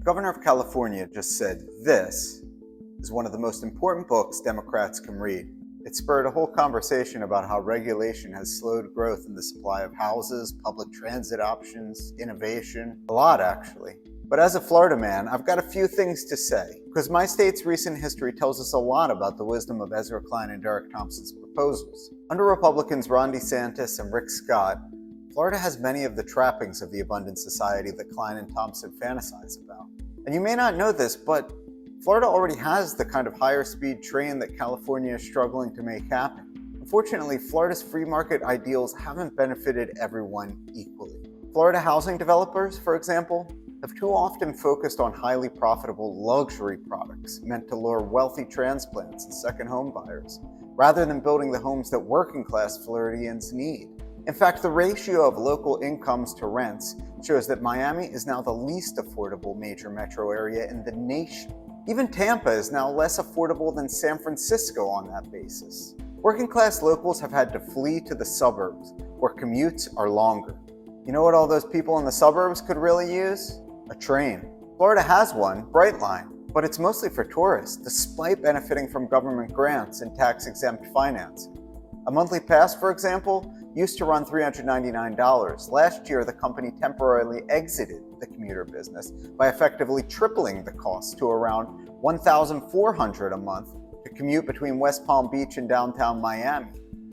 The governor of California just said this is one of the most important books Democrats can read. It spurred a whole conversation about how regulation has slowed growth in the supply of houses, public transit options, innovation, a lot actually. But as a Florida man, I've got a few things to say, because my state's recent history tells us a lot about the wisdom of Ezra Klein and Derek Thompson's proposals. Under Republicans Ron DeSantis and Rick Scott, Florida has many of the trappings of the abundant society that Klein and Thompson fantasize about. And you may not know this, but Florida already has the kind of higher speed train that California is struggling to make happen. Unfortunately, Florida's free market ideals haven't benefited everyone equally. Florida housing developers, for example, have too often focused on highly profitable luxury products meant to lure wealthy transplants and second home buyers, rather than building the homes that working class Floridians need. In fact, the ratio of local incomes to rents shows that Miami is now the least affordable major metro area in the nation. Even Tampa is now less affordable than San Francisco on that basis. Working class locals have had to flee to the suburbs, where commutes are longer. You know what all those people in the suburbs could really use? A train. Florida has one, Brightline, but it's mostly for tourists, despite benefiting from government grants and tax-exempt financing. A monthly pass, for example, used to run $399. Last year, the company temporarily exited the commuter business by effectively tripling the cost to around $1,400 a month to commute between West Palm Beach and downtown Miami.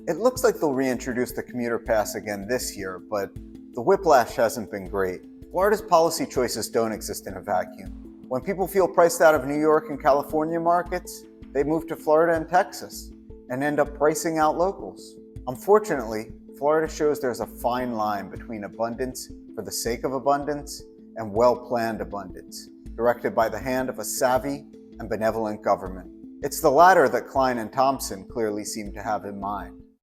It looks like they'll reintroduce the commuter pass again this year, but the whiplash hasn't been great. Florida's policy choices don't exist in a vacuum. When people feel priced out of New York and California markets, they move to Florida and Texas and end up pricing out locals. Unfortunately, Florida shows there's a fine line between abundance for the sake of abundance and well-planned abundance, directed by the hand of a savvy and benevolent government. It's the latter that Klein and Thompson clearly seem to have in mind.